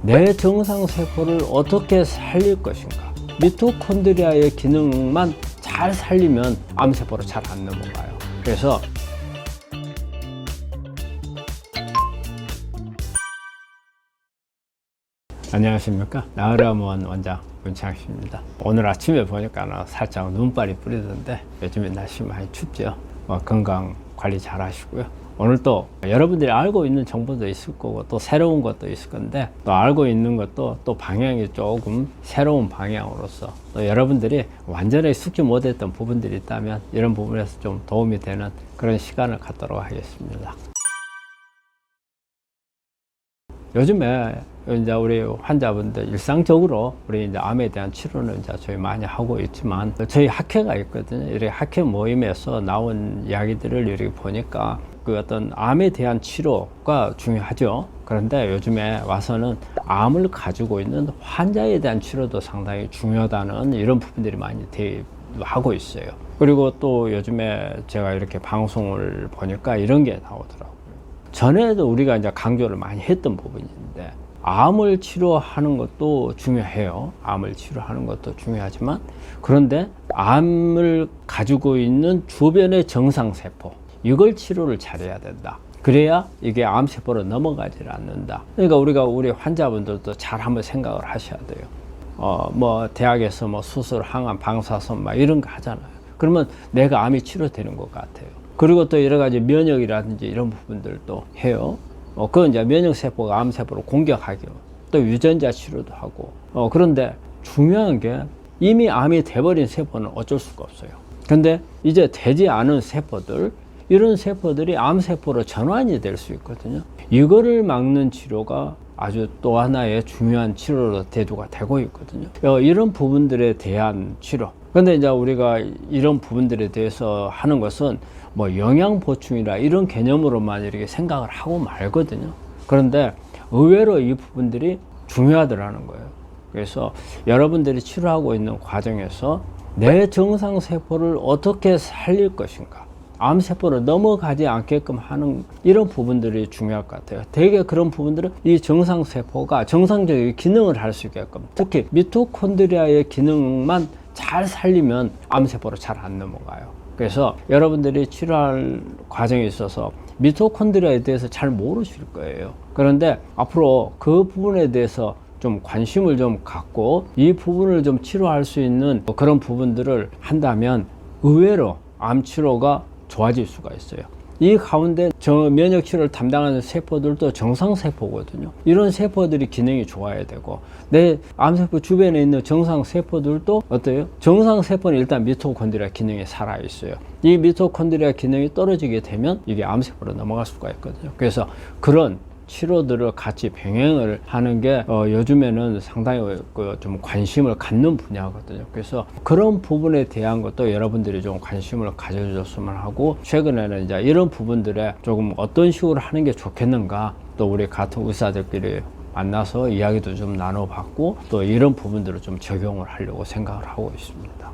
내 정상세포를 어떻게 살릴 것인가. 미토콘드리아의 기능만 잘 살리면 암세포로 잘 안 넘어가요. 그래서 안녕하십니까. 나으라무원 원장 문창식입니다. 오늘 아침에 보니까 살짝 눈발이 뿌리던데 요즘에 날씨 많이 춥죠. 건강 관리 잘 하시고요. 오늘 또 여러분들이 알고 있는 정보도 있을 거고 또 새로운 것도 있을 건데 또 알고 있는 것도 또 방향이 조금 새로운 방향으로서 또 여러분들이 완전히 숙지 못했던 부분들이 있다면 이런 부분에서 좀 도움이 되는 그런 시간을 갖도록 하겠습니다. 요즘에 이제 우리 환자분들 일상적으로 우리 이제 암에 대한 치료는 이제 저희 많이 하고 있지만 저희 학회가 있거든요. 이렇게 학회 모임에서 나온 이야기들을 이렇게 보니까 그 어떤 암에 대한 치료가 중요하죠. 그런데 요즘에 와서는 암을 가지고 있는 환자에 대한 치료도 상당히 중요하다는 이런 부분들이 많이 대하고 있어요. 그리고 또 요즘에 제가 이렇게 방송을 보니까 이런 게 나오더라고요. 전에도 우리가 이제 강조를 많이 했던 부분인데 암을 치료하는 것도 중요해요. 암을 치료하는 것도 중요하지만 그런데 암을 가지고 있는 주변의 정상세포 이걸 치료를 잘해야 된다. 그래야 이게 암세포로 넘어가지 않는다. 그러니까 우리 환자분들도 잘 한번 생각을 하셔야 돼요. 대학에서 수술, 항암, 방사선 이런 거 하잖아요. 그러면 내가 암이 치료되는 것 같아요. 그리고 또 여러 가지 면역이라든지 이런 부분들도 해요. 그건 이제 면역세포가 암세포로 공격하기로 또 유전자 치료도 하고. 그런데 중요한 게 이미 암이 돼버린 세포는 어쩔 수가 없어요. 근데 이제 되지 않은 세포들, 이런 세포들이 암세포로 전환이 될 수 있거든요. 이거를 막는 치료가 아주 또 하나의 중요한 치료로 대두가 되고 있거든요. 이런 부분들에 대한 치료. 근데 이제 우리가 이런 부분들에 대해서 하는 것은 영양 보충이라 이런 개념으로만 이렇게 생각을 하고 말거든요. 그런데 의외로 이 부분들이 중요하더라는 거예요. 그래서 여러분들이 치료하고 있는 과정에서 내 정상세포를 어떻게 살릴 것인가, 암세포로 넘어가지 않게끔 하는 이런 부분들이 중요할 것 같아요. 되게 그런 부분들은 이 정상세포가 정상적인 기능을 할 수 있게끔, 특히 미토콘드리아의 기능만 잘 살리면 암세포로 잘 안 넘어가요. 그래서 여러분들이 치료할 과정에 있어서 미토콘드리아에 대해서 잘 모르실 거예요. 그런데 앞으로 그 부분에 대해서 좀 관심을 좀 갖고 이 부분을 좀 치료할 수 있는 그런 부분들을 한다면 의외로 암 치료가 좋아질 수가 있어요. 이 가운데 면역 치료를 담당하는 세포들도 정상세포거든요. 이런 세포들이 기능이 좋아야 되고 내 암세포 주변에 있는 정상세포들도 어때요? 정상세포는 일단 미토콘드리아 기능이 살아있어요. 이 미토콘드리아 기능이 떨어지게 되면 이게 암세포로 넘어갈 수가 있거든요. 그래서 그런 치료들을 같이 병행을 하는 게 요즘에는 상당히 좀 관심을 갖는 분야거든요. 그래서 그런 부분에 대한 것도 여러분들이 좀 관심을 가져줬으면 하고, 최근에는 이제 이런 부분들에 조금 어떤 식으로 하는 게 좋겠는가, 또 우리 같은 의사들끼리 만나서 이야기도 좀 나눠봤고 또 이런 부분들을 좀 적용을 하려고 생각을 하고 있습니다.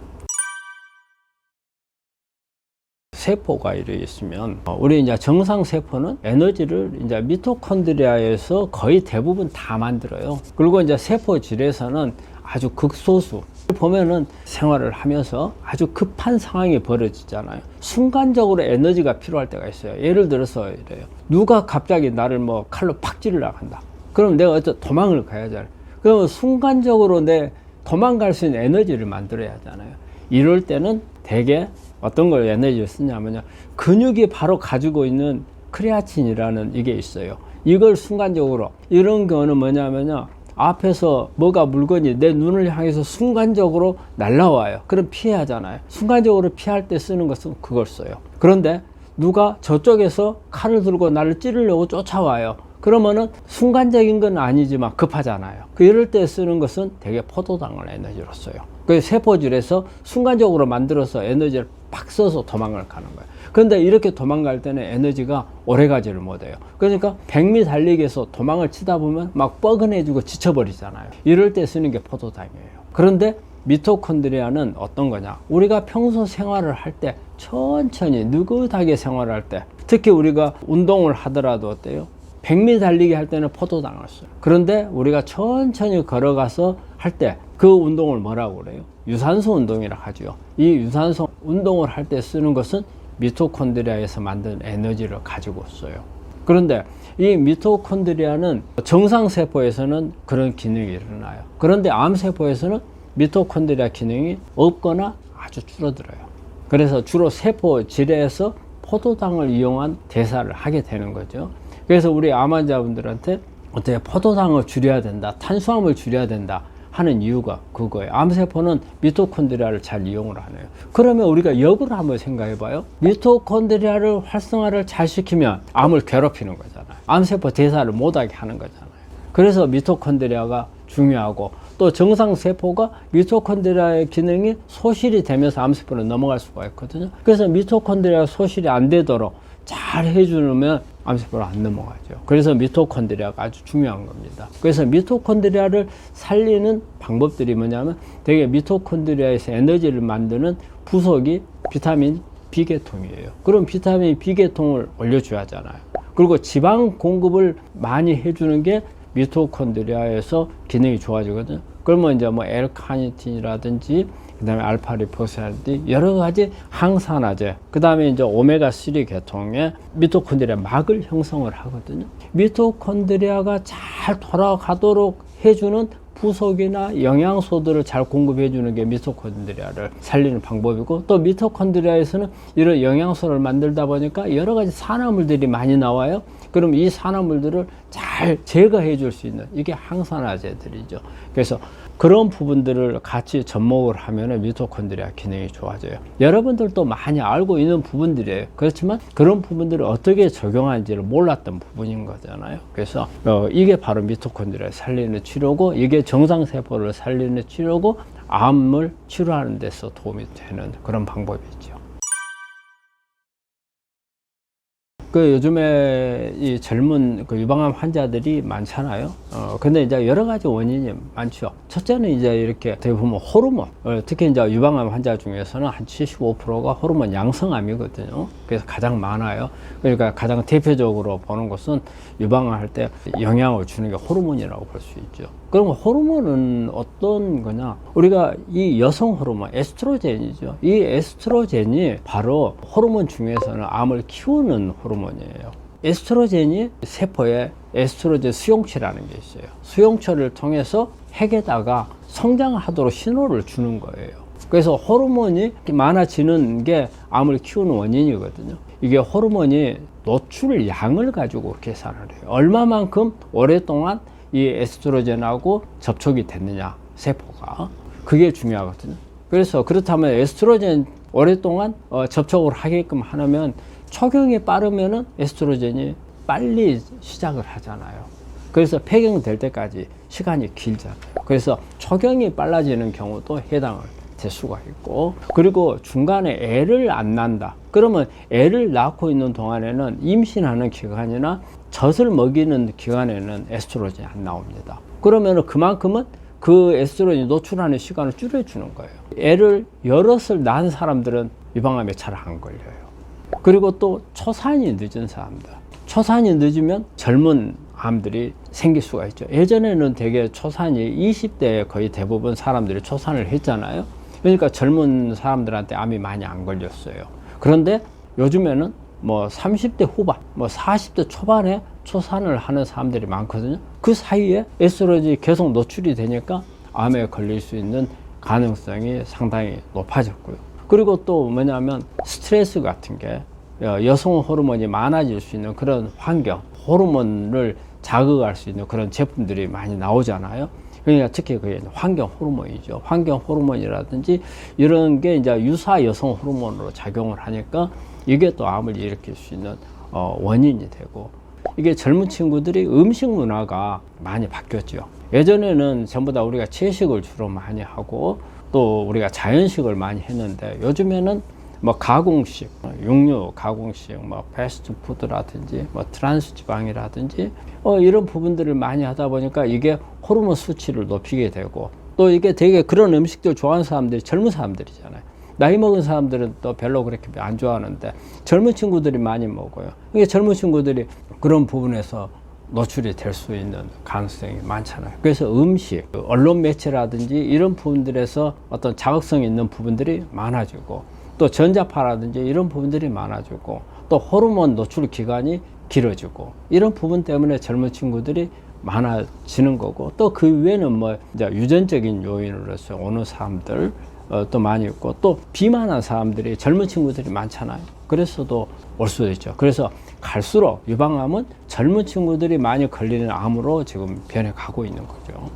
세포가 이렇게 있으면 우리 이제 정상 세포는 에너지를 이제 미토콘드리아에서 거의 대부분 다 만들어요. 그리고 이제 세포질에서는 아주 극소수 보면은 생활을 하면서 아주 급한 상황이 벌어지잖아요. 순간적으로 에너지가 필요할 때가 있어요. 예를 들어서 이래요. 누가 갑자기 나를 칼로 팍 찌르려고 한다. 그럼 내가 어쩌 도망을 가야 하잖아요. 그러면 순간적으로 내 도망갈 수 있는 에너지를 만들어야 하잖아요. 이럴 때는 대개 어떤 걸 에너지를 쓰냐면요, 근육이 바로 가지고 있는 크레아틴이라는 이게 있어요. 이걸 순간적으로, 이런 경우는 뭐냐면요, 앞에서 물건이 내 눈을 향해서 순간적으로 날라와요. 그럼 피해야 하잖아요. 순간적으로 피할 때 쓰는 것은 그걸 써요. 그런데 누가 저쪽에서 칼을 들고 나를 찌르려고 쫓아와요. 그러면은 순간적인 건 아니지만 급하잖아요. 이럴 때 쓰는 것은 되게 포도당을 에너지로 써요. 그 세포질에서 순간적으로 만들어서 에너지를 팍 써서 도망을 가는 거예요. 그런데 이렇게 도망갈 때는 에너지가 오래 가지를 못해요. 그러니까 100m 달리기에서 도망을 치다 보면 뻐근해지고 지쳐버리잖아요. 이럴 때 쓰는 게 포도당이에요. 그런데 미토콘드리아는 어떤 거냐, 우리가 평소 생활을 할 때 천천히 느긋하게 생활할 때, 특히 우리가 운동을 하더라도 어때요? 100m 달리기 할 때는 포도당을 써요. 그런데 우리가 천천히 걸어가서 할 때 그 운동을 뭐라고 그래요? 유산소 운동이라고 하죠. 이 유산소 운동을 할 때 쓰는 것은 미토콘드리아에서 만든 에너지를 가지고 써요. 그런데 이 미토콘드리아는 정상세포에서는 그런 기능이 일어나요. 그런데 암세포에서는 미토콘드리아 기능이 없거나 아주 줄어들어요. 그래서 주로 세포 질에서 포도당을 이용한 대사를 하게 되는 거죠. 그래서 우리 암 환자분들한테 어떻게 포도당을 줄여야 된다, 탄수화물 줄여야 된다 하는 이유가 그거예요. 암세포는 미토콘드리아를 잘 이용을 하네요. 그러면 우리가 역으로 한번 생각해 봐요. 미토콘드리아를 활성화를 잘 시키면 암을 괴롭히는 거잖아요. 암세포 대사를 못하게 하는 거잖아요. 그래서 미토콘드리아가 중요하고, 또 정상세포가 미토콘드리아의 기능이 소실이 되면서 암세포로 넘어갈 수가 있거든요. 그래서 미토콘드리아 소실이 안 되도록 잘 해주면 암세포로 안 넘어가죠. 그래서 미토콘드리아가 아주 중요한 겁니다. 그래서 미토콘드리아를 살리는 방법들이 뭐냐면, 되게 미토콘드리아에서 에너지를 만드는 부속이 비타민 B계통이에요. 그럼 비타민 B계통을 올려줘야 하잖아요. 그리고 지방 공급을 많이 해주는 게 미토콘드리아에서 기능이 좋아지거든요. 그러면 이제 뭐 L카니틴이라든지 그 다음에 알파리포스라든지 여러 가지 항산화제, 그 다음에 이제 오메가3 계통의 미토콘드리아 막을 형성을 하거든요. 미토콘드리아가 잘 돌아가도록 해주는 부속이나 영양소들을 잘 공급해 주는 게 미토콘드리아를 살리는 방법이고, 또 미토콘드리아에서는 이런 영양소를 만들다 보니까 여러 가지 산화물들이 많이 나와요. 그럼 이 산화물들을 잘 제거해 줄 수 있는, 이게 항산화제들이죠. 그래서 그런 부분들을 같이 접목을 하면 미토콘드리아 기능이 좋아져요. 여러분들도 많이 알고 있는 부분들이에요. 그렇지만 그런 부분들을 어떻게 적용하는지를 몰랐던 부분인 거잖아요. 그래서 이게 바로 미토콘드리아 살리는 치료고, 이게 정상세포를 살리는 치료고, 암을 치료하는 데서 도움이 되는 그런 방법이죠. 요즘에 이 젊은 유방암 환자들이 많잖아요. 근데 이제 여러 가지 원인이 많죠. 첫째는 이제 이렇게 어떻게 보면 호르몬, 특히 이제 유방암 환자 중에서는 한 75%가 호르몬 양성암이거든요. 그래서 가장 많아요. 그러니까 가장 대표적으로 보는 것은 유방암 할 때 영향을 주는 게 호르몬이라고 볼 수 있죠. 그럼 호르몬은 어떤 거냐? 우리가 이 여성 호르몬, 에스트로겐이죠. 이 에스트로겐이 바로 호르몬 중에서는 암을 키우는 호르몬이에요. 에스트로겐이 세포에 에스트로겐 수용체라는 게 있어요. 수용체를 통해서 핵에다가 성장하도록 신호를 주는 거예요. 그래서 호르몬이 많아지는 게 암을 키우는 원인이거든요. 이게 호르몬이 노출 양을 가지고 계산을 해요. 얼마만큼 오랫동안 이 에스트로겐하고 접촉이 됐느냐, 세포가. 그게 중요하거든요. 그래서 그렇다면 에스트로겐 오랫동안 접촉을 하게끔 하면 초경이 빠르면은 에스트로겐이 빨리 시작을 하잖아요. 그래서 폐경될 때까지 시간이 길잖아요. 그래서 초경이 빨라지는 경우도 해당을 될 수가 있고, 그리고 중간에 애를 안 낳는다. 그러면 애를 낳고 있는 동안에는 임신하는 기간이나 젖을 먹이는 기간에는 에스트로겐이 안 나옵니다. 그러면 그만큼은 그 에스트로겐이 노출하는 시간을 줄여주는 거예요. 애를 여럿을 낳은 사람들은 유방암에 잘 안 걸려요. 그리고 또 초산이 늦은 사람들, 초산이 늦으면 젊은 암들이 생길 수가 있죠. 예전에는 되게 초산이 20대에 거의 대부분 사람들이 초산을 했잖아요. 그러니까 젊은 사람들한테 암이 많이 안 걸렸어요. 그런데 요즘에는 뭐 30대 후반, 뭐 40대 초반에 초산을 하는 사람들이 많거든요. 그 사이에 에스트로겐이 계속 노출이 되니까 암에 걸릴 수 있는 가능성이 상당히 높아졌고요. 그리고 또 뭐냐면 스트레스 같은 게, 여성 호르몬이 많아질 수 있는 그런 환경, 호르몬을 자극할 수 있는 그런 제품들이 많이 나오잖아요. 그러니까 특히 그게 환경 호르몬이죠. 환경 호르몬이라든지 이런 게 이제 유사 여성 호르몬으로 작용을 하니까 이게 또 암을 일으킬 수 있는 원인이 되고, 이게 젊은 친구들이 음식 문화가 많이 바뀌었죠. 예전에는 전부 다 우리가 채식을 주로 많이 하고 또 우리가 자연식을 많이 했는데, 요즘에는 뭐 가공식, 육류 가공식, 뭐 패스트푸드라든지 뭐 트랜스 지방이라든지 이런 부분들을 많이 하다 보니까 이게 호르몬 수치를 높이게 되고, 또 이게 되게 그런 음식들 좋아하는 사람들이 젊은 사람들이잖아요. 나이 먹은 사람들은 또 별로 그렇게 안 좋아하는데 젊은 친구들이 많이 먹어요. 이게 젊은 친구들이 그런 부분에서 노출이 될 수 있는 가능성이 많잖아요. 그래서 음식, 언론 매체라든지 이런 부분들에서 어떤 자극성 있는 부분들이 많아지고, 또 전자파라든지 이런 부분들이 많아지고, 또 호르몬 노출 기간이 길어지고, 이런 부분 때문에 젊은 친구들이 많아지는 거고, 또 그 외에는 뭐 이제 유전적인 요인으로서 오는 사람들 또 많이 있고, 또 비만한 사람들이 젊은 친구들이 많잖아요. 그래서도 올 수도 있죠. 그래서 갈수록 유방암은 젊은 친구들이 많이 걸리는 암으로 지금 변해가고 있는 거죠.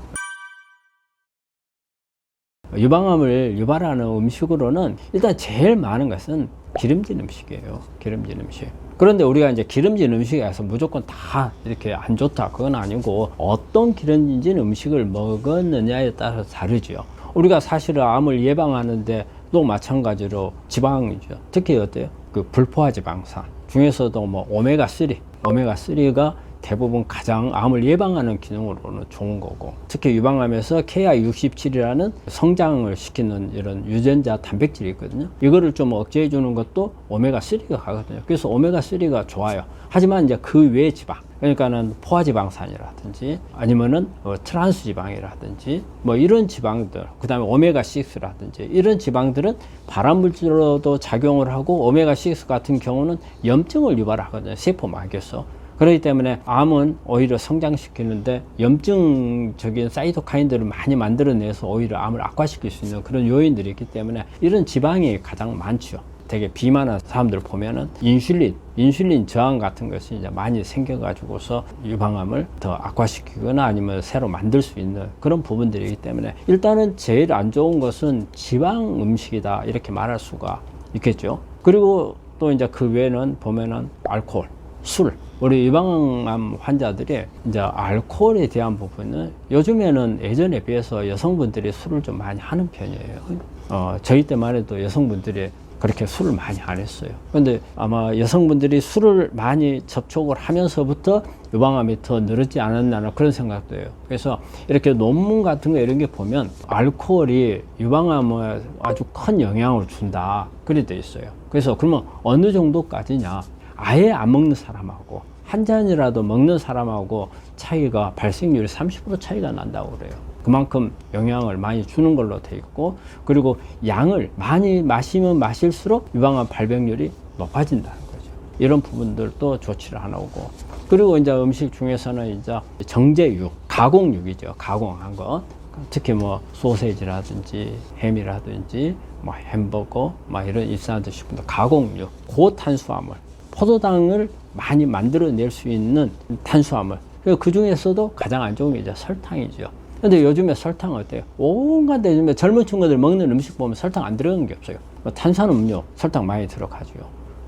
유방암을 유발하는 음식으로는 일단 제일 많은 것은 기름진 음식이에요. 기름진 음식. 그런데 우리가 이제 기름진 음식에서 무조건 다 이렇게 안 좋다, 그건 아니고, 어떤 기름진 음식을 먹었느냐에 따라서 다르죠. 우리가 사실은 암을 예방하는데 또 마찬가지로 지방이죠. 특히 어때요? 그 불포화 지방산 중에서도 뭐 오메가3가 대부분 가장 암을 예방하는 기능으로는 좋은 거고, 특히 유방암에서 KI67이라는 성장을 시키는 이런 유전자 단백질이 있거든요. 이거를 좀 억제해 주는 것도 오메가3가 가거든요. 그래서 오메가3가 좋아요. 하지만 이제 그 외의 지방, 그러니까는 포화지방산이라든지 아니면은 트란스 지방이라든지 뭐 이런 지방들, 그 다음에 오메가6라든지 이런 지방들은 발암물질로도 작용을 하고, 오메가6 같은 경우는 염증을 유발하거든요. 세포막에서. 그렇기 때문에 암은 오히려 성장시키는데 염증적인 사이토카인들을 많이 만들어내서 오히려 암을 악화시킬 수 있는 그런 요인들이 있기 때문에 이런 지방이 가장 많죠. 되게 비만한 사람들 보면은 인슐린 저항 같은 것이 이제 많이 생겨가지고서 유방암을 더 악화시키거나 아니면 새로 만들 수 있는 그런 부분들이기 때문에, 일단은 제일 안 좋은 것은 지방 음식이다, 이렇게 말할 수가 있겠죠. 그리고 또 이제 그 외에는 보면은 알코올, 술. 우리 유방암 환자들이 이제 알코올에 대한 부분은 요즘에는 예전에 비해서 여성분들이 술을 좀 많이 하는 편이에요. 저희 때만 해도 여성분들이 그렇게 술을 많이 안 했어요. 근데 아마 여성분들이 술을 많이 접촉을 하면서부터 유방암이 더 늘었지 않았나 그런 생각도 해요. 그래서 이렇게 논문 같은 거 이런 게 보면 알코올이 유방암에 아주 큰 영향을 준다, 그래 돼 있어요. 그래서 그러면 어느 정도까지냐? 아예 안 먹는 사람하고 한 잔이라도 먹는 사람하고 차이가, 발생률이 30% 차이가 난다고 그래요. 그만큼 영향을 많이 주는 걸로 돼 있고, 그리고 양을 많이 마시면 마실수록 유방암 발병률이 높아진다는 거죠. 이런 부분들도 좋지를 않고, 그리고 이제 음식 중에서는 이제 정제육, 가공육이죠. 가공한 거. 특히 뭐 소세지라든지 햄이라든지 뭐 햄버거, 뭐 이런 일산화도 식품들, 가공육, 고탄수화물, 포도당을 많이 만들어낼 수 있는 탄수화물. 그 중에서도 가장 안 좋은 게 이제 설탕이죠. 근데 요즘에 설탕 어때요? 온갖 데 요즘에 젊은 친구들 먹는 음식 보면 설탕 안 들어간 게 없어요. 탄산음료, 설탕 많이 들어가죠.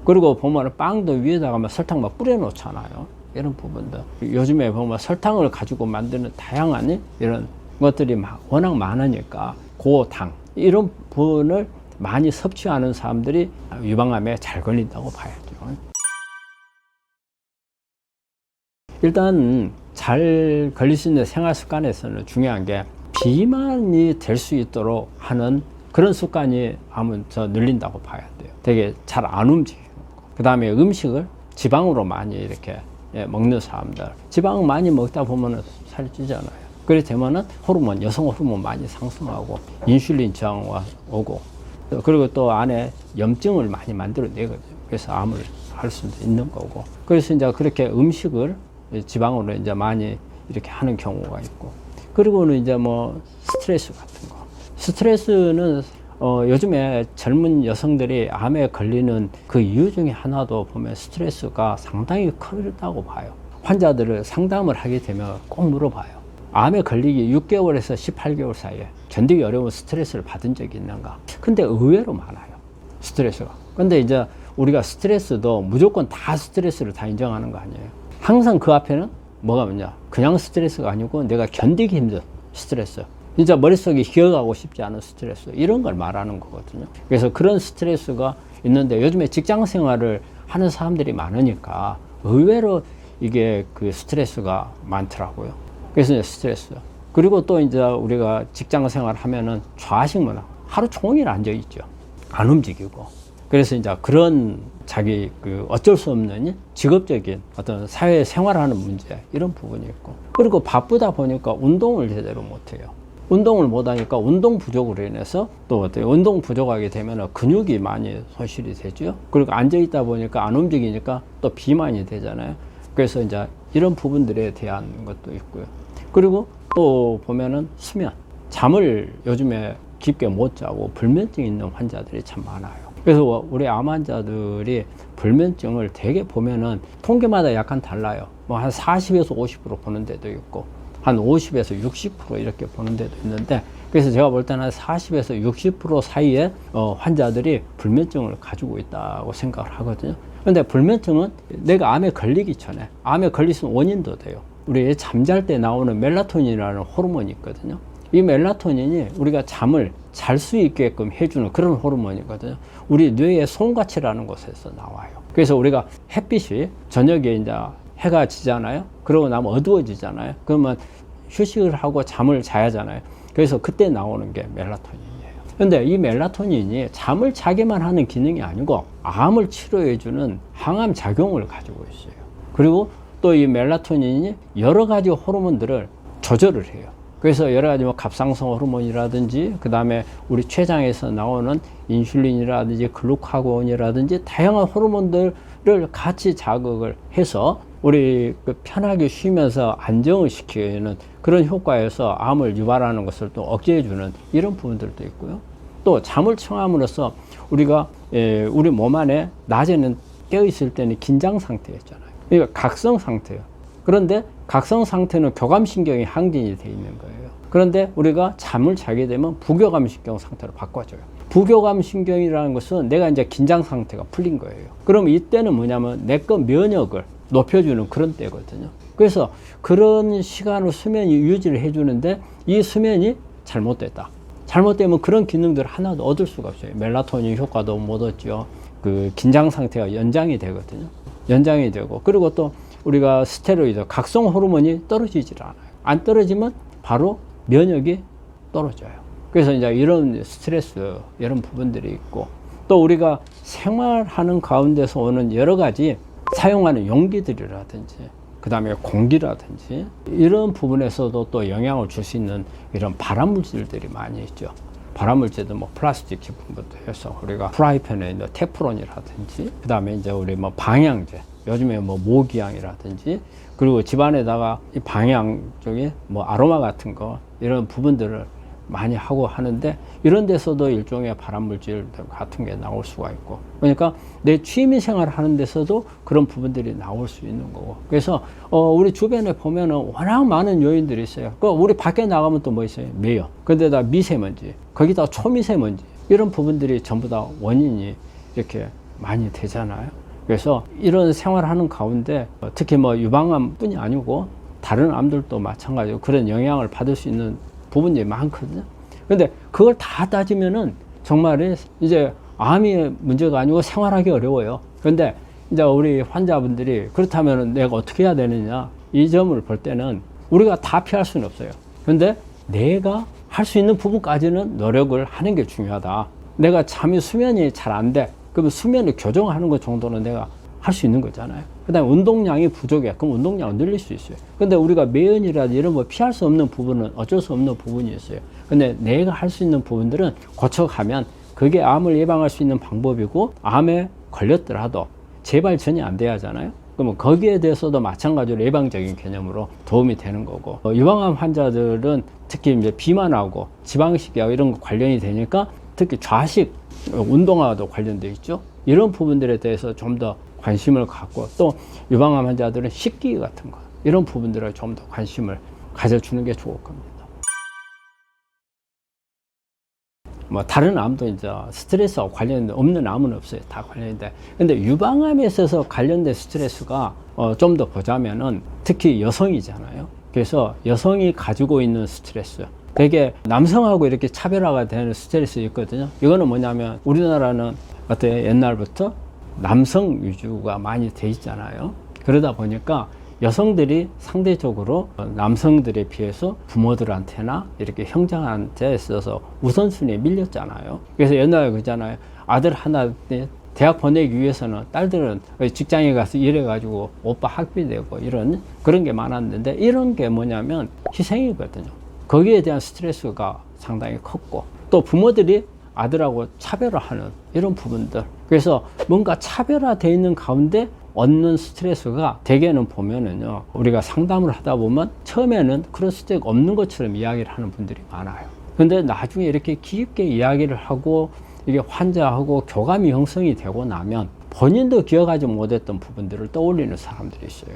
그리고 보면 빵도 위에다가 막 설탕 막 뿌려 놓잖아요. 이런 부분들. 요즘에 보면 설탕을 가지고 만드는 다양한 이런 것들이 워낙 많으니까 고당, 이런 부분을 많이 섭취하는 사람들이 유방암에 잘 걸린다고 봐야죠. 일단 잘 걸릴 수 있는 생활 습관에서는 중요한 게 비만이 될 수 있도록 하는 그런 습관이 암은 더 늘린다고 봐야 돼요. 되게 잘 안 움직이고, 그 다음에 음식을 지방으로 많이 이렇게 먹는 사람들, 지방 많이 먹다 보면 살이 찌잖아요. 그렇게 되면은 호르몬, 여성 호르몬 많이 상승하고 인슐린 저항이 오고, 그리고 또 안에 염증을 많이 만들어내거든요. 그래서 암을 할 수도 있는 거고. 그래서 이제 그렇게 음식을 지방으로 이제 많이 이렇게 하는 경우가 있고, 그리고는 이제 뭐 스트레스 같은 거. 스트레스는 요즘에 젊은 여성들이 암에 걸리는 그 이유 중에 하나도 보면 스트레스가 상당히 크다고 봐요. 환자들을 상담을 하게 되면 꼭 물어봐요. 암에 걸리기 6개월에서 18개월 사이에 견디기 어려운 스트레스를 받은 적이 있는가? 근데 의외로 많아요, 스트레스가. 근데 이제 우리가 스트레스도 무조건 다 스트레스를 다 인정하는 거 아니에요. 항상 그 앞에는 뭐가 있냐? 그냥 스트레스가 아니고 내가 견디기 힘든 스트레스, 진짜 머릿속에 기억하고 싶지 않은 스트레스, 이런 걸 말하는 거거든요. 그래서 그런 스트레스가 있는데 요즘에 직장 생활을 하는 사람들이 많으니까 의외로 이게 그 스트레스가 많더라고요. 그래서 이제 스트레스. 그리고 또 이제 우리가 직장 생활 하면은 좌식 문화, 하루 종일 앉아 있죠. 안 움직이고. 그래서 이제 그런 자기 그 어쩔 수 없는 직업적인 어떤 사회 생활하는 문제 이런 부분이 있고, 그리고 바쁘다 보니까 운동을 제대로 못해요. 운동을 못하니까 운동 부족으로 인해서 또 어때요? 운동 부족하게 되면 근육이 많이 손실이 되죠. 그리고 앉아있다 보니까 안 움직이니까 또 비만이 되잖아요. 그래서 이제 이런 부분들에 대한 것도 있고요. 그리고 또 보면은 수면, 잠을 요즘에 깊게 못 자고 불면증 있는 환자들이 참 많아요. 그래서 우리 암 환자들이 불면증을 되게 보면은 통계마다 약간 달라요. 뭐 한 40에서 50% 보는 데도 있고 한 50에서 60% 이렇게 보는 데도 있는데, 그래서 제가 볼 때는 한 40에서 60% 사이에 환자들이 불면증을 가지고 있다고 생각을 하거든요. 근데 불면증은 내가 암에 걸리기 전에, 암에 걸릴 수 있는 원인도 돼요. 우리 잠잘 때 나오는 멜라토닌이라는 호르몬이 있거든요. 이 멜라토닌이 우리가 잠을 잘 수 있게끔 해주는 그런 호르몬이거든요. 우리 뇌의 손가치라는 곳에서 나와요. 그래서 우리가 햇빛이 저녁에 이제 해가 지잖아요. 그러고 나면 어두워지잖아요. 그러면 휴식을 하고 잠을 자야 하잖아요. 그래서 그때 나오는 게 멜라토닌이에요. 근데 이 멜라토닌이 잠을 자게만 하는 기능이 아니고 암을 치료해주는 항암 작용을 가지고 있어요. 그리고 또 이 멜라토닌이 여러 가지 호르몬들을 조절을 해요. 그래서 여러 가지 뭐 갑상선 호르몬이라든지, 그 다음에 우리 췌장에서 나오는 인슐린이라든지 글루카곤이라든지 다양한 호르몬들을 같이 자극을 해서 우리 편하게 쉬면서 안정을 시키는 그런 효과에서 암을 유발하는 것을 또 억제해주는 이런 부분들도 있고요. 또 잠을 청함으로써 우리가 우리 몸 안에 낮에는 깨어있을 때는 긴장 상태였잖아요. 그러니까 각성 상태예요. 그런데 각성 상태는 교감신경이 항진이 되어 있는 거예요. 그런데 우리가 잠을 자게 되면 부교감신경 상태로 바꿔줘요. 부교감신경이라는 것은 내가 이제 긴장 상태가 풀린 거예요. 그럼 이때는 뭐냐면 내 거 면역을 높여주는 그런 때거든요. 그래서 그런 시간을 수면이 유지를 해주는데 이 수면이 잘못됐다. 잘못되면 그런 기능들 하나도 얻을 수가 없어요. 멜라토닌 효과도 못 얻죠. 그 긴장 상태가 연장이 되거든요. 연장이 되고, 그리고 또 우리가 스테로이드, 각성 호르몬이 떨어지질 않아요. 안 떨어지면 바로 면역이 떨어져요. 그래서 이제 이런 스트레스, 이런 부분들이 있고, 또 우리가 생활하는 가운데서 오는 여러 가지 사용하는 용기들이라든지, 그 다음에 공기라든지, 이런 부분에서도 또 영향을 줄 수 있는 이런 발암물질들이 많이 있죠. 발암물질도 뭐 플라스틱 제품부터 해서 우리가 프라이팬에 있는 테프론이라든지, 그 다음에 이제 우리 뭐 방향제, 요즘에 뭐 모기향이라든지, 그리고 집안에다가 이 방향 쪽에 뭐 아로마 같은 거, 이런 부분들을 많이 하고 하는데, 이런 데서도 일종의 발암물질 같은 게 나올 수가 있고, 그러니까 내 취미 생활 하는 데서도 그런 부분들이 나올 수 있는 거고. 그래서 우리 주변에 보면은 워낙 많은 요인들이 있어요. 우리 밖에 나가면 또 뭐 있어요? 매연, 근데다 미세먼지, 거기다 초미세먼지, 이런 부분들이 전부 다 원인이 이렇게 많이 되잖아요. 그래서 이런 생활하는 가운데 특히 뭐 유방암 뿐이 아니고 다른 암들도 마찬가지로 그런 영향을 받을 수 있는 부분이 많거든요. 근데 그걸 다 따지면은 정말 이제 암이 문제가 아니고 생활하기 어려워요. 근데 이제 우리 환자분들이 그렇다면 내가 어떻게 해야 되느냐, 이 점을 볼 때는 우리가 다 피할 수는 없어요. 근데 내가 할 수 있는 부분까지는 노력을 하는 게 중요하다. 내가 잠이 수면이 잘 안 돼. 그러면 수면을 교정하는 것 정도는 내가 할 수 있는 거잖아요. 그 다음에 운동량이 부족해. 그럼 운동량을 늘릴 수 있어요. 근데 우리가 매연이라든지 이런 뭐 피할 수 없는 부분은 어쩔 수 없는 부분이 있어요. 근데 내가 할 수 있는 부분들은 고쳐가면 그게 암을 예방할 수 있는 방법이고, 암에 걸렸더라도 재발 전이 안 돼야 하잖아요. 그러면 거기에 대해서도 마찬가지로 예방적인 개념으로 도움이 되는 거고, 유방암 환자들은 특히 이제 비만하고 지방식이하고 이런 거 관련이 되니까 특히 좌식, 운동화도 관련돼 있죠. 이런 부분들에 대해서 좀 더 관심을 갖고, 또 유방암 환자들은 식기 같은 거, 이런 부분들을 좀 더 관심을 가져주는 게 좋을 겁니다. 뭐 다른 암도 이제 스트레스와 관련된 없는 암은 없어요. 다 관련돼. 근데 유방암에 있어서 관련된 스트레스가 좀 더 보자면은 특히 여성이잖아요. 그래서 여성이 가지고 있는 스트레스, 되게 남성하고 이렇게 차별화가 되는 스트레스 있거든요. 이거는 뭐냐면 우리나라는 어때요? 옛날부터 남성 위주가 많이 돼 있잖아요. 그러다 보니까 여성들이 상대적으로 남성들에 비해서 부모들한테나 이렇게 형제한테 있어서 우선순위에 밀렸잖아요. 그래서 옛날에 그러잖아요. 아들 하나 대학 보내기 위해서는 딸들은 직장에 가서 일해가지고 오빠 학비 내고 이런 그런 게 많았는데, 이런 게 뭐냐면 희생이거든요. 거기에 대한 스트레스가 상당히 컸고, 또 부모들이 아들하고 차별화하는 이런 부분들, 그래서 뭔가 차별화되어 있는 가운데 얻는 스트레스가 대개는 보면은요, 우리가 상담을 하다 보면 처음에는 그런 스트레스가 없는 것처럼 이야기를 하는 분들이 많아요. 근데 나중에 이렇게 깊게 이야기를 하고 이게 환자하고 교감이 형성이 되고 나면 본인도 기억하지 못했던 부분들을 떠올리는 사람들이 있어요.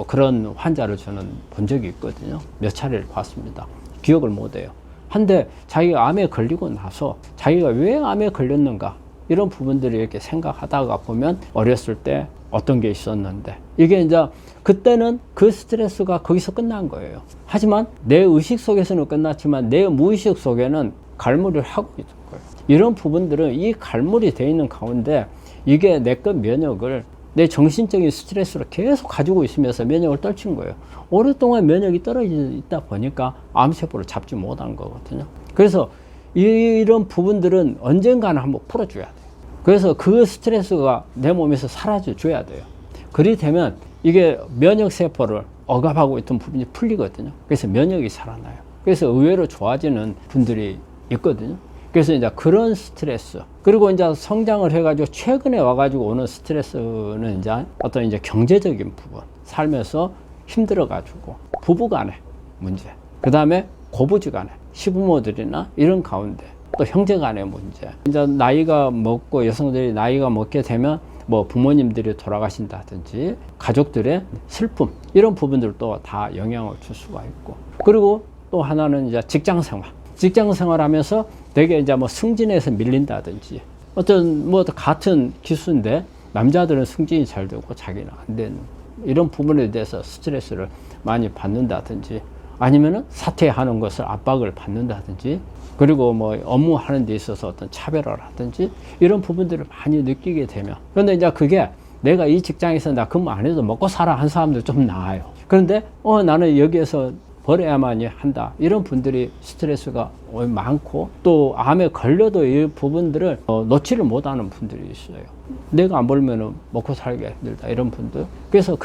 그런 환자를 저는 본 적이 있거든요. 몇 차례를 봤습니다. 기억을 못해요. 한데 자기가 암에 걸리고 나서 자기가 왜 암에 걸렸는가, 이런 부분들을 이렇게 생각하다가 보면 어렸을 때 어떤 게 있었는데, 이게 이제 그때는 그 스트레스가 거기서 끝난 거예요. 하지만 내 의식 속에서는 끝났지만 내 무의식 속에는 갈무리를 하고 있는 거예요. 이런 부분들은 이 갈무리 되어 있는 가운데 이게 내 것 면역을 내 정신적인 스트레스로 계속 가지고 있으면서 면역을 떨친 거예요. 오랫동안 면역이 떨어져 있다 보니까 암세포를 잡지 못한 거거든요. 그래서 이런 부분들은 언젠가는 한번 풀어줘야 돼요. 그래서 그 스트레스가 내 몸에서 사라져 줘야 돼요. 그리 되면 이게 면역세포를 억압하고 있던 부분이 풀리거든요. 그래서 면역이 살아나요. 그래서 의외로 좋아지는 분들이 있거든요. 그래서 이제 그런 스트레스, 그리고 이제 성장을 해가지고 최근에 와가지고 오는 스트레스는 이제 어떤 이제 경제적인 부분, 살면서 힘들어가지고 부부 간의 문제, 그 다음에 고부지 간의 시부모들이나 이런 가운데 또 형제 간의 문제, 이제 나이가 먹고 여성들이 나이가 먹게 되면 뭐 부모님들이 돌아가신다든지 가족들의 슬픔, 이런 부분들도 다 영향을 줄 수가 있고, 그리고 또 하나는 이제 직장 생활 하면서 되게 이제 뭐 승진해서 밀린다든지, 어떤 뭐 같은 기수인데 남자들은 승진이 잘 되고 자기는 안 되는 이런 부분에 대해서 스트레스를 많이 받는다든지, 아니면은 사퇴하는 것을 압박을 받는다든지, 그리고 뭐 업무하는 데 있어서 어떤 차별화라든지 이런 부분들을 많이 느끼게 되면, 그런데 이제 그게 내가 이 직장에서 나 근무 안 해도 먹고 살아 한 사람들 좀 나아요. 그런데 나는 여기에서 벌어야만이 한다, 이런 분들이 스트레스가 많고, 또 암에 걸려도 이 부분들을 놓지를 못하는 분들이 있어요. 내가 안 벌면은 먹고 살기 힘들다, 이런 분들. 그래서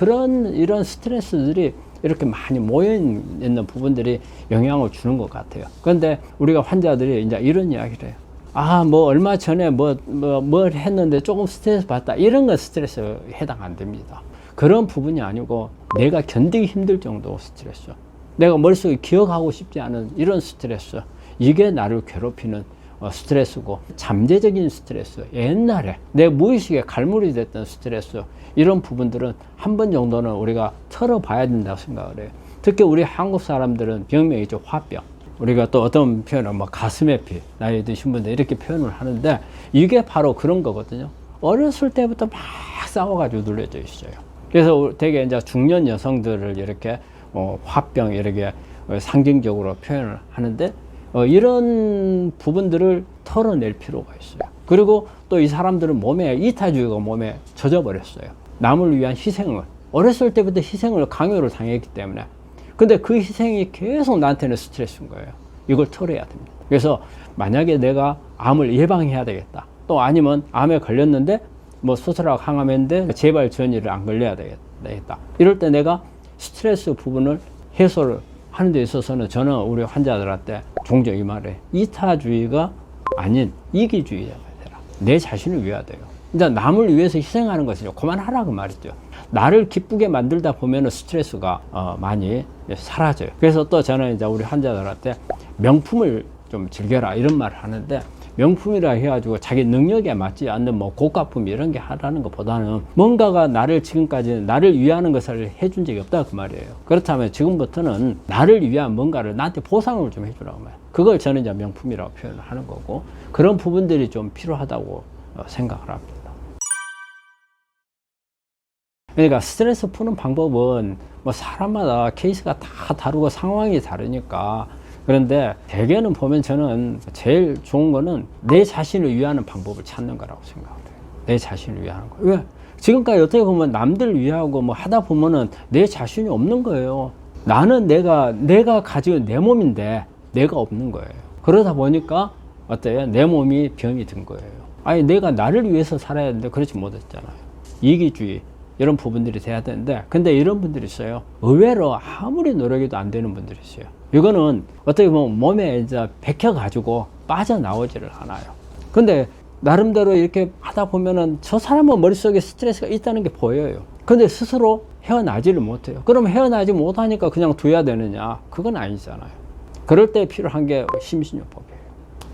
이런 스트레스들이 이렇게 많이 모여 있는 부분들이 영향을 주는 것 같아요. 그런데 우리가 환자들이 이제 이런 이야기를 해요. 뭐 얼마 전에 뭘 했는데 조금 스트레스 받다, 이런 건 스트레스에 해당 안 됩니다. 그런 부분이 아니고 내가 견디기 힘들 정도 스트레스, 내가 머릿속에 기억하고 싶지 않은 이런 스트레스, 이게 나를 괴롭히는 스트레스고, 잠재적인 스트레스, 옛날에 내 무의식에 갈무리 됐던 스트레스, 이런 부분들은 한 번 정도는 우리가 털어봐야 된다고 생각을 해요. 특히 우리 한국 사람들은 병명이 좀 화병, 우리가 또 어떤 표현은 뭐 가슴에 피, 나이 드신 분들 이렇게 표현을 하는데, 이게 바로 그런 거거든요. 어렸을 때부터 막 싸워가지고 눌려져 있어요. 그래서 되게 이제 중년 여성들을 이렇게 화병 이렇게 상징적으로 표현을 하는데, 이런 부분들을 털어낼 필요가 있어요. 그리고 또 이 사람들은 몸에 이타주의가 몸에 젖어버렸어요. 남을 위한 희생을, 어렸을 때부터 희생을 강요를 당했기 때문에. 근데 그 희생이 계속 나한테는 스트레스인 거예요. 이걸 털어야 됩니다. 그래서 만약에 내가 암을 예방해야 되겠다, 또 아니면 암에 걸렸는데 뭐 수술하고 항암했는데 재발 전이를 안 걸려야 되겠다, 이럴 때 내가 스트레스 부분을 해소를 하는 데 있어서는 저는 우리 환자들한테 종종 이 말을 해요. 이타주의가 아닌 이기주의가 되라. 내 자신을 위해야 돼요. 이제 남을 위해서 희생하는 것을 그만하라, 그 말이죠. 나를 기쁘게 만들다 보면 스트레스가 많이 사라져요. 그래서 또 저는 이제 우리 환자들한테 명품을 좀 즐겨라, 이런 말을 하는데, 명품이라 해가지고 자기 능력에 맞지 않는 뭐 고가품 이런 게 하라는 것보다는 뭔가가 지금까지는 나를 위하는 것을 해준 적이 없다, 그 말이에요. 그렇다면 지금부터는 나를 위한 뭔가를 나한테 보상을 좀 해주라고 말이에요. 그걸 저는 이제 명품이라고 표현을 하는 거고, 그런 부분들이 좀 필요하다고 생각을 합니다. 그러니까 스트레스 푸는 방법은 뭐 사람마다 케이스가 다 다르고 상황이 다르니까, 그런데 대개는 보면 저는 제일 좋은 거는 내 자신을 위하는 방법을 찾는 거라고 생각해요. 내 자신을 위하는 거. 왜? 지금까지 어떻게 보면 남들 위하고 뭐 하다 보면은 내 자신이 없는 거예요. 나는 내가 가지고 내 몸인데 내가 없는 거예요. 그러다 보니까 어때요? 내 몸이 병이 든 거예요. 아니 내가 나를 위해서 살아야 되는데 그렇지 못했잖아요. 이기주의 이런 부분들이 돼야 되는데, 근데 이런 분들이 있어요. 의외로 아무리 노력해도 안 되는 분들이 있어요. 이거는 어떻게 보면 몸에 이제 bek혀가지고 빠져나오지를 않아요. 근데 나름대로 이렇게 하다 보면은 저 사람은 머릿속에 스트레스가 있다는 게 보여요. 근데 스스로 헤어나지를 못해요. 그럼 헤어나지 못하니까 그냥 둬야 되느냐? 그건 아니잖아요. 그럴 때 필요한 게 심신요법이에요.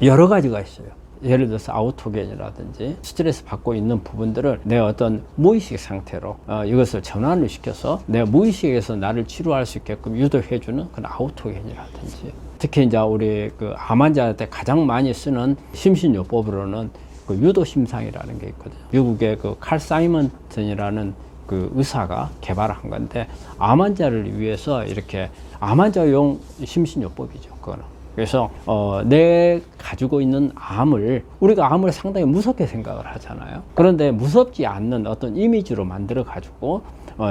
여러 가지가 있어요. 예를 들어서 아우토겐이라든지 스트레스 받고 있는 부분들을 내 어떤 무의식 상태로 이것을 전환을 시켜서 내 무의식에서 나를 치료할 수 있게끔 유도해주는 그런 아우토겐이라든지, 특히 이제 우리 그 암 환자한테 가장 많이 쓰는 심신요법으로는 그 유도심상이라는 게 있거든요. 미국의 그 칼 사이먼슨이라는 그 의사가 개발한 건데, 암 환자를 위해서 이렇게 암 환자용 심신요법이죠. 그거는. 그래서 내 가지고 있는 암을, 우리가 암을 상당히 무섭게 생각을 하잖아요. 그런데 무섭지 않는 어떤 이미지로 만들어 가지고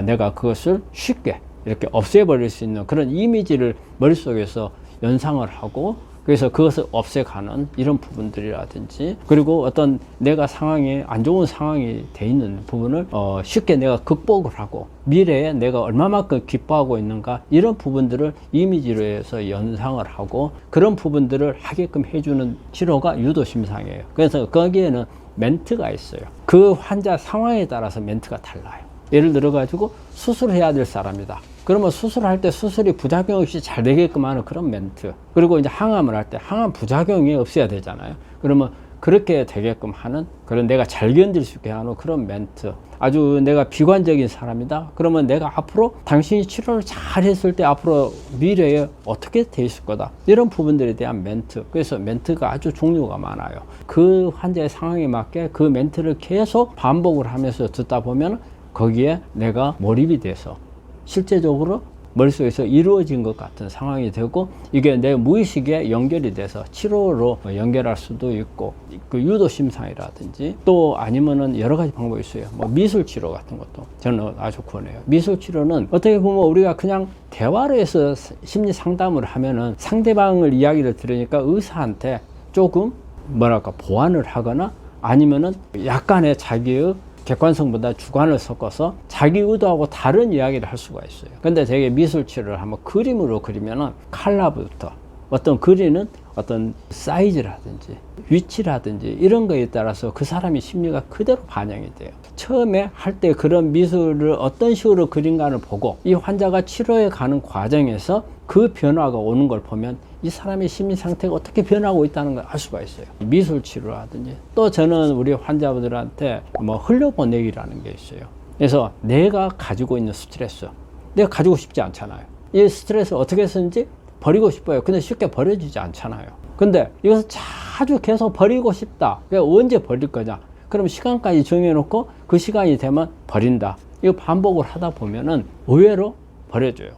내가 그것을 쉽게 이렇게 없애버릴 수 있는 그런 이미지를 머릿속에서 연상을 하고, 그래서 그것을 없애가는 이런 부분들이라든지, 그리고 어떤 내가 상황이 안 좋은 상황이 돼 있는 부분을 쉽게 내가 극복을 하고 미래에 내가 얼마만큼 기뻐하고 있는가, 이런 부분들을 이미지로 해서 연상을 하고 그런 부분들을 하게끔 해주는 치료가 유도심상이에요. 그래서 거기에는 멘트가 있어요. 그 환자 상황에 따라서 멘트가 달라요. 예를 들어 가지고 수술해야 될 사람이다. 그러면 수술할 때 수술이 부작용 없이 잘 되게끔 하는 그런 멘트. 그리고 이제 항암을 할 때 항암 부작용이 없어야 되잖아요. 그러면 그렇게 되게끔 하는, 그런 내가 잘 견딜 수 있게 하는 그런 멘트. 아주 내가 비관적인 사람이다. 그러면 내가 앞으로 당신이 치료를 잘 했을 때 앞으로 미래에 어떻게 돼 있을 거다. 이런 부분들에 대한 멘트. 그래서 멘트가 아주 종류가 많아요. 그 환자의 상황에 맞게 그 멘트를 계속 반복을 하면서 듣다 보면 거기에 내가 몰입이 돼서 실제적으로 머릿속에서 이루어진 것 같은 상황이 되고, 이게 내 무의식에 연결이 돼서 치료로 연결할 수도 있고, 그 유도심상이라든지, 또 아니면은 여러 가지 방법이 있어요. 뭐 미술치료 같은 것도 저는 아주 권해요. 미술치료는 어떻게 보면 우리가 그냥 대화로 해서 심리 상담을 하면은 상대방을 이야기를 들으니까 의사한테 조금 뭐랄까 보완을 하거나, 아니면은 약간의 자기의 객관성보다 주관을 섞어서 자기 의도하고 다른 이야기를 할 수가 있어요. 근데 되게 미술치료를 한번 그림으로 그리면은 컬러부터 어떤 그리는 어떤 사이즈라든지 위치라든지 이런 거에 따라서 그 사람의 심리가 그대로 반영이 돼요. 처음에 할 때 그런 미술을 어떤 식으로 그린가를 보고 이 환자가 치료해 가는 과정에서 그 변화가 오는 걸 보면 이 사람의 심리 상태가 어떻게 변하고 있다는 걸 알 수가 있어요. 미술 치료라든지, 또 저는 우리 환자분들한테 뭐 흘려보내기라는 게 있어요. 그래서 내가 가지고 있는 스트레스, 내가 가지고 싶지 않잖아요. 이 스트레스 어떻게 쓰는지 버리고 싶어요. 근데 쉽게 버려지지 않잖아요. 근데 이것을 자주 계속 버리고 싶다. 그러니까 언제 버릴 거냐? 그럼 시간까지 정해놓고 그 시간이 되면 버린다. 이거 반복을 하다 보면은 의외로 버려져요.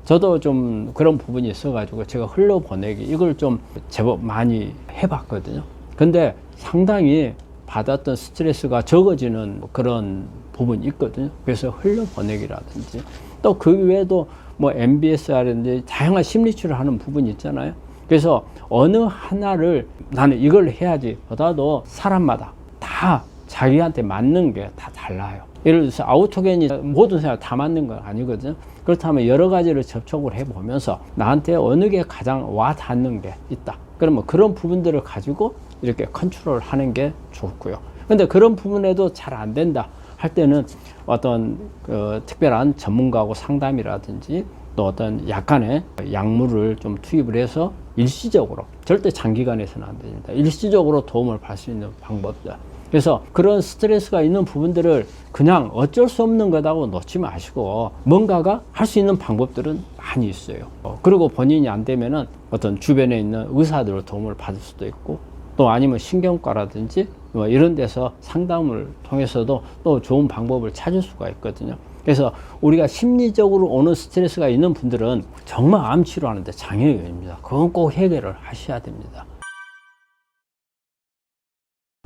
저도 좀 그런 부분이 있어가지고 제가 흘려보내기 이걸 좀 제법 많이 해봤거든요. 근데 상당히 받았던 스트레스가 적어지는 그런 부분이 있거든요. 그래서 흘려보내기라든지, 또 그 외에도 뭐 MBSR이라든지 다양한 심리치료를 하는 부분이 있잖아요. 그래서 어느 하나를 나는 이걸 해야지 보다도 사람마다 다 자기한테 맞는 게 다 달라요. 예를 들어서 아우토겐이 모든 사람 다 맞는 건 아니거든요. 그렇다면 여러 가지를 접촉을 해보면서 나한테 어느 게 가장 와 닿는 게 있다. 그러면 그런 부분들을 가지고 이렇게 컨트롤 하는 게 좋고요. 근데 그런 부분에도 잘 안 된다 할 때는 어떤 특별한 전문가하고 상담이라든지, 또 어떤 약간의 약물을 좀 투입을 해서 일시적으로, 절대 장기간에서는 안 됩니다. 일시적으로 도움을 받을 수 있는 방법들. 그래서 그런 스트레스가 있는 부분들을 그냥 어쩔 수 없는 거다고 놓지 마시고 뭔가가 할 수 있는 방법들은 많이 있어요. 그리고 본인이 안 되면은 어떤 주변에 있는 의사들의 도움을 받을 수도 있고, 또 아니면 신경과라든지 뭐 이런 데서 상담을 통해서도 또 좋은 방법을 찾을 수가 있거든요. 그래서 우리가 심리적으로 오는 스트레스가 있는 분들은 정말 암 치료하는데 장애가 있습니다. 그건 꼭 해결을 하셔야 됩니다.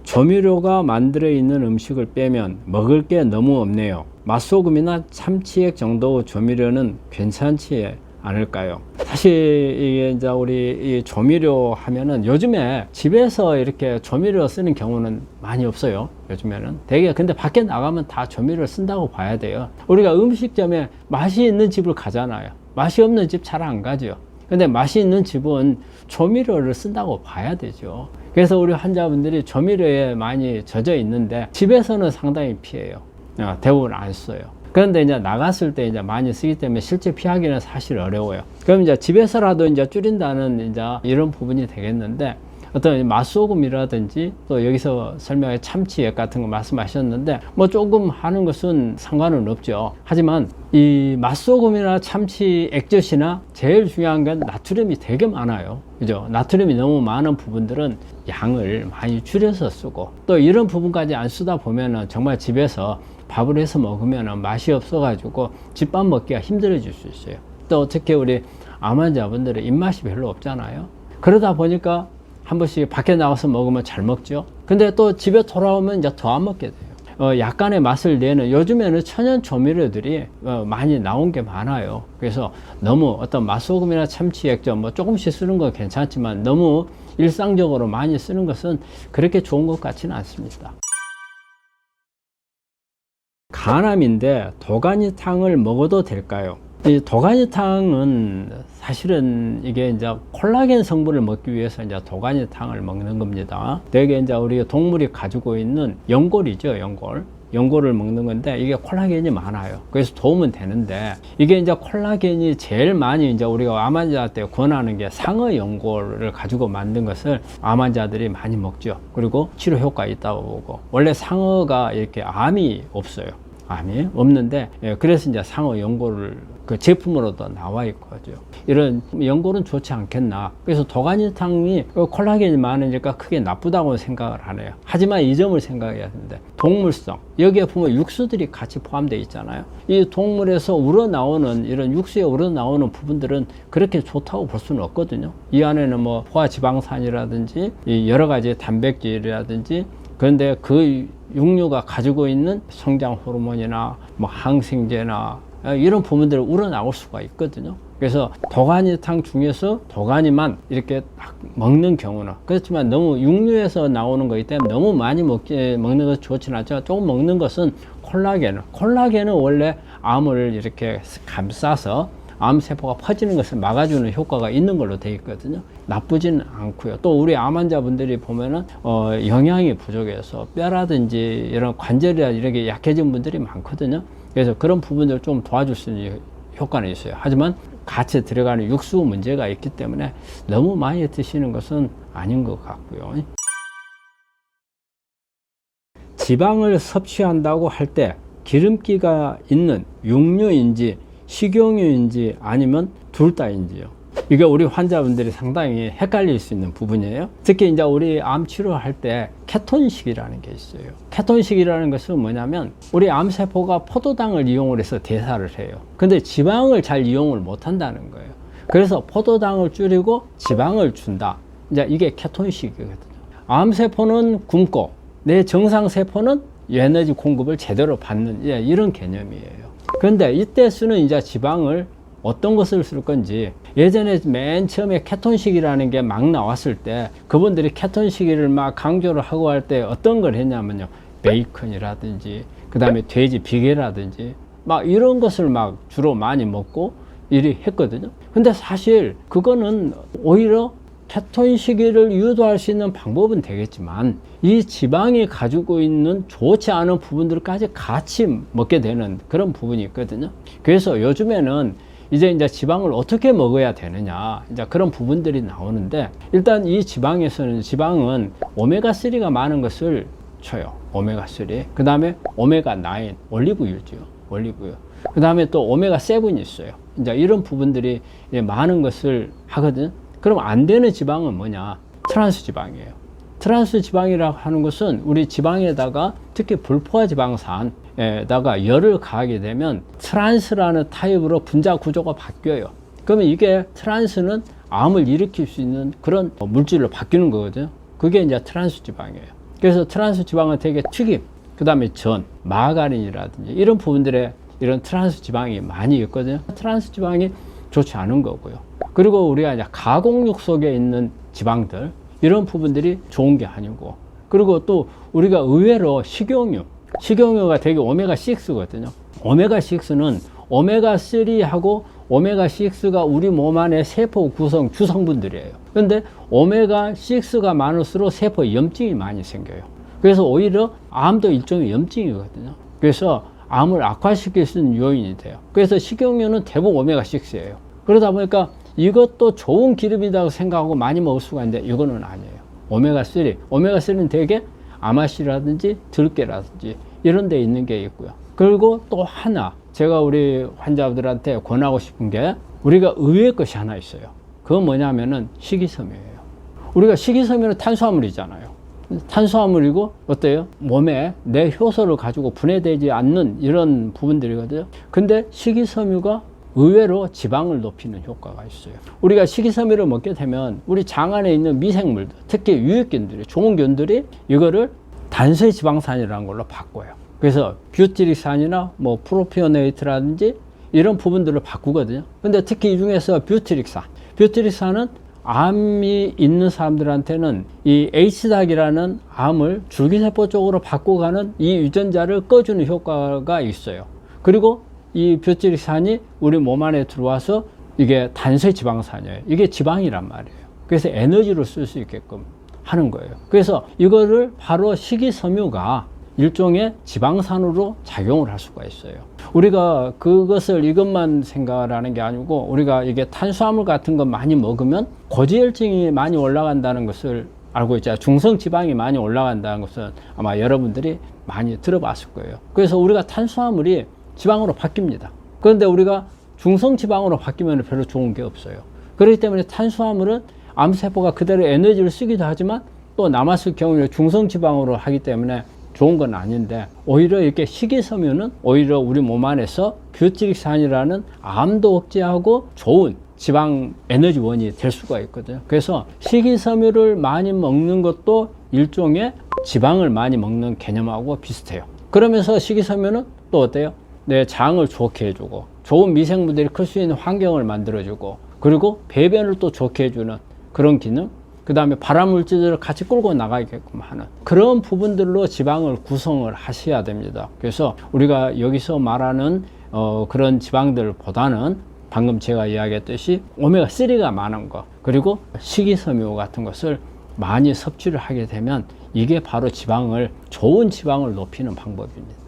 조미료가 만들어 있는 음식을 빼면 먹을 게 너무 없네요. 맛소금이나 참치액 정도 조미료는 괜찮지 않을까요? 사실 이게 이제 우리 이 조미료 하면은 요즘에 집에서 이렇게 조미료 쓰는 경우는 많이 없어요. 요즘에는 되게 근데 밖에 나가면 다 조미료를 쓴다고 봐야 돼요. 우리가 음식점에 맛이 있는 집을 가잖아요. 맛이 없는 집 잘 안 가죠. 근데 맛이 있는 집은 조미료를 쓴다고 봐야 되죠. 그래서 우리 환자분들이 조미료에 많이 젖어 있는데 집에서는 상당히 피해요. 대부분 안 써요. 그런데 이제 나갔을 때 이제 많이 쓰기 때문에 실제 피하기는 사실 어려워요. 그럼 이제 집에서라도 이제 줄인다는 이제 이런 부분이 되겠는데, 어떤 맛소금이라든지 또 여기서 설명해 참치액 같은 거 말씀하셨는데 뭐 조금 하는 것은 상관은 없죠. 하지만 이 맛소금이나 참치 액젓이나 제일 중요한 건 나트륨이 되게 많아요. 그죠? 나트륨이 너무 많은 부분들은 양을 많이 줄여서 쓰고, 또 이런 부분까지 안 쓰다 보면은 정말 집에서 밥을 해서 먹으면 맛이 없어가지고 집밥 먹기가 힘들어질 수 있어요. 또 특히 우리 암 환자분들은 입맛이 별로 없잖아요. 그러다 보니까 한 번씩 밖에 나가서 먹으면 잘 먹죠. 근데 또 집에 돌아오면 이제 더 안 먹게 돼요. 약간의 맛을 내는, 요즘에는 천연 조미료들이 많이 나온 게 많아요. 그래서 너무 어떤 맛소금이나 참치 액젓 뭐 조금씩 쓰는 건 괜찮지만 너무 일상적으로 많이 쓰는 것은 그렇게 좋은 것 같지는 않습니다. 간암인데 도가니탕을 먹어도 될까요? 이 도가니탕은 사실은 이게 이제 콜라겐 성분을 먹기 위해서 이제 도가니탕을 먹는 겁니다. 되게 이제 우리 동물이 가지고 있는 연골이죠, 연골. 연골을 먹는 건데 이게 콜라겐이 많아요. 그래서 도움은 되는데, 이게 이제 콜라겐이 제일 많이 이제 우리가 암 환자한테 권하는 게 상어 연골을 가지고 만든 것을 암 환자들이 많이 먹죠. 그리고 치료 효과가 있다고 보고, 원래 상어가 이렇게 암이 없어요. 암이 없는데, 그래서 이제 상어 연골을 그 제품으로도 나와 있거죠. 이런 연골은 좋지 않겠나. 그래서 도가니탕이 콜라겐이 많으니까 크게 나쁘다고 생각을 하네요. 하지만 이 점을 생각해야 되는데, 동물성, 여기에 보면 육수들이 같이 포함되어 있잖아요. 이 동물에서 우러나오는 이런 육수에 우러나오는 부분들은 그렇게 좋다고 볼 수는 없거든요. 이 안에는 뭐 포화지방산이라든지 여러 가지 단백질이라든지, 그런데 그 육류가 가지고 있는 성장 호르몬이나 뭐 항생제나 이런 부분들을 우러나올 수가 있거든요. 그래서 도가니탕 중에서 도가니만 이렇게 딱 먹는 경우는, 그렇지만 너무 육류에서 나오는 거기 때문에 너무 많이 먹는 것은 좋지는 않지만 조금 먹는 것은 콜라겐은 원래 암을 이렇게 감싸서 암세포가 퍼지는 것을 막아주는 효과가 있는 걸로 되어 있거든요. 나쁘지는 않고요. 또 우리 암 환자분들이 보면은 영양이 부족해서 뼈라든지 이런 관절이나 이런 게 약해진 분들이 많거든요. 그래서 그런 부분들을 좀 도와줄 수 있는 효과는 있어요. 하지만 같이 들어가는 육수 문제가 있기 때문에 너무 많이 드시는 것은 아닌 것 같고요. 지방을 섭취한다고 할 때 기름기가 있는 육류인지 식용유인지 아니면 둘 다인지요. 이게 우리 환자분들이 상당히 헷갈릴 수 있는 부분이에요. 특히 이제 우리 암 치료할 때 케톤식이라는 게 있어요. 케톤식이라는 것은 뭐냐면 우리 암세포가 포도당을 이용을 해서 대사를 해요. 근데 지방을 잘 이용을 못 한다는 거예요. 그래서 포도당을 줄이고 지방을 준다. 이제 이게 케톤식이거든요. 암세포는 굶고 내 정상세포는 에너지 공급을 제대로 받는 이런 개념이에요. 그런데 이때 쓰는 이제 지방을 어떤 것을 쓸 건지, 예전에 맨 처음에 케톤식이라는 게 막 나왔을 때 그분들이 케톤식을 막 강조를 하고 할 때 어떤 걸 했냐면요, 베이컨이라든지 그 다음에 돼지 비계라든지 막 이런 것을 막 주로 많이 먹고 이리 했거든요. 근데 사실 그거는 오히려 케톤 시기를 유도할 수 있는 방법은 되겠지만 이 지방이 가지고 있는 좋지 않은 부분들까지 같이 먹게 되는 그런 부분이 있거든요. 그래서 요즘에는 이제 지방을 어떻게 먹어야 되느냐, 이제 그런 부분들이 나오는데, 일단 이 지방은 오메가3가 많은 것을 쳐요. 오메가3. 그 다음에 오메가9, 올리브유죠. 올리브유. 그 다음에 또 오메가7이 있어요. 이제 이런 부분들이 많은 것을 하거든요. 그럼 안 되는 지방은 뭐냐? 트란스 지방이에요. 트란스 지방이라고 하는 것은 우리 지방에다가 특히 불포화 지방산에다가 열을 가하게 되면 트란스라는 타입으로 분자 구조가 바뀌어요. 그러면 이게 트란스는 암을 일으킬 수 있는 그런 물질로 바뀌는 거거든요. 그게 이제 트란스 지방이에요. 그래서 트란스 지방은 되게 튀김, 그 다음에 전, 마가린이라든지 이런 부분들에 이런 트란스 지방이 많이 있거든요. 트란스 지방이 좋지 않은 거고요. 그리고 우리가 이제 가공육 속에 있는 지방들, 이런 부분들이 좋은 게 아니고, 그리고 또 우리가 의외로 식용유가 되게 오메가6거든요. 오메가6는 오메가3하고 오메가6가 우리 몸 안에 세포 구성 주성분들이에요. 그런데 오메가6가 많을수록 세포에 염증이 많이 생겨요. 그래서 오히려 암도 일종의 염증이거든요. 그래서 암을 악화시킬 수 있는 요인이 돼요. 그래서 식용유는 대부분 오메가6예요. 그러다 보니까 이것도 좋은 기름이라고 생각하고 많이 먹을 수가 있는데 이거는 아니에요. 오메가3는 되게 아마씨라든지 들깨라든지 이런 데 있는 게 있고요. 그리고 또 하나 제가 우리 환자들한테 권하고 싶은 게, 우리가 의외의 것이 하나 있어요. 그건 뭐냐면은 식이섬유예요. 우리가 식이섬유는 탄수화물이잖아요. 탄수화물이고 어때요? 몸에 내 효소를 가지고 분해되지 않는 이런 부분들이거든요. 근데 식이섬유가 의외로 지방을 높이는 효과가 있어요. 우리가 식이섬유를 먹게 되면 우리 장 안에 있는 미생물들, 특히 유익균들이, 좋은 균들이 이거를 단순 지방산이라는 걸로 바꿔요. 그래서 뷰티릭산이나 뭐 프로피오네이트라든지 이런 부분들을 바꾸거든요. 근데 특히 이 중에서 뷰티릭산은 암이 있는 사람들한테는 이 H닥이라는 암을 줄기세포 쪽으로 바꿔가는 이 유전자를 꺼주는 효과가 있어요. 그리고 이 뷰티릭산이 우리 몸 안에 들어와서 이게 단세 지방산이에요. 이게 지방이란 말이에요. 그래서 에너지로 쓸 수 있게끔 하는 거예요. 그래서 이거를 바로 식이섬유가 일종의 지방산으로 작용을 할 수가 있어요. 우리가 그것을 이것만 생각을 하는 게 아니고, 우리가 이게 탄수화물 같은 거 많이 먹으면 고지혈증이 많이 올라간다는 것을 알고 있잖아요. 중성지방이 많이 올라간다는 것은 아마 여러분들이 많이 들어봤을 거예요. 그래서 우리가 탄수화물이 지방으로 바뀝니다. 그런데 우리가 중성지방으로 바뀌면 별로 좋은 게 없어요. 그렇기 때문에 탄수화물은 암세포가 그대로 에너지를 쓰기도 하지만 또 남았을 경우에 중성지방으로 하기 때문에 좋은 건 아닌데, 오히려 이렇게 식이섬유는 오히려 우리 몸 안에서 뷰티릭산이라는 암도 억제하고 좋은 지방 에너지원이 될 수가 있거든요. 그래서 식이섬유를 많이 먹는 것도 일종의 지방을 많이 먹는 개념하고 비슷해요. 그러면서 식이섬유는 또 어때요? 내 장을 좋게 해주고, 좋은 미생물들이 클 수 있는 환경을 만들어주고, 그리고 배변을 또 좋게 해주는 그런 기능, 그 다음에 발암물질들을 같이 끌고 나가게끔 하는 그런 부분들로 지방을 구성을 하셔야 됩니다. 그래서 우리가 여기서 말하는 그런 지방들보다는 방금 제가 이야기했듯이 오메가3가 많은 거, 그리고 식이섬유 같은 것을 많이 섭취를 하게 되면 이게 바로 좋은 지방을 높이는 방법입니다.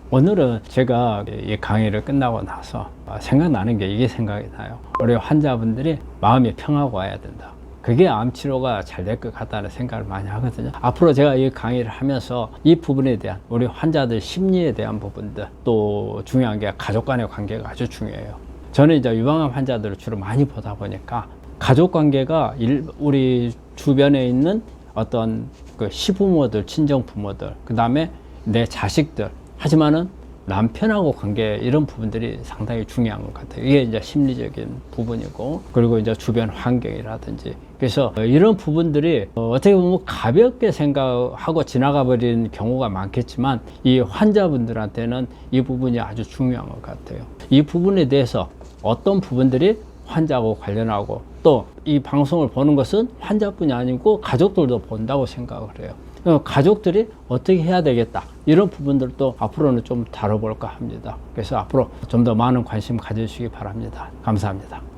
오늘은 제가 이 강의를 끝나고 나서 생각나는 게 이게 생각이 나요. 우리 환자분들이 마음이 평하고 와야 된다. 그게 암 치료가 잘 될 것 같다는 생각을 많이 하거든요. 앞으로 제가 이 강의를 하면서 이 부분에 대한, 우리 환자들 심리에 대한 부분들, 또 중요한 게 가족 간의 관계가 아주 중요해요. 저는 이제 유방암 환자들을 주로 많이 보다 보니까 가족 관계가 우리 주변에 있는 어떤 그 시부모들, 친정 부모들, 그 다음에 내 자식들, 하지만은 남편하고 관계, 이런 부분들이 상당히 중요한 것 같아요. 이게 이제 심리적인 부분이고, 그리고 이제 주변 환경이라든지. 그래서 이런 부분들이 어떻게 보면 가볍게 생각하고 지나가 버리는 경우가 많겠지만, 이 환자분들한테는 이 부분이 아주 중요한 것 같아요. 이 부분에 대해서 어떤 부분들이 환자하고 관련하고, 또 이 방송을 보는 것은 환자뿐이 아니고 가족들도 본다고 생각을 해요. 가족들이 어떻게 해야 되겠다, 이런 부분들도 앞으로는 좀 다뤄볼까 합니다. 그래서 앞으로 좀 더 많은 관심 가져주시기 바랍니다. 감사합니다.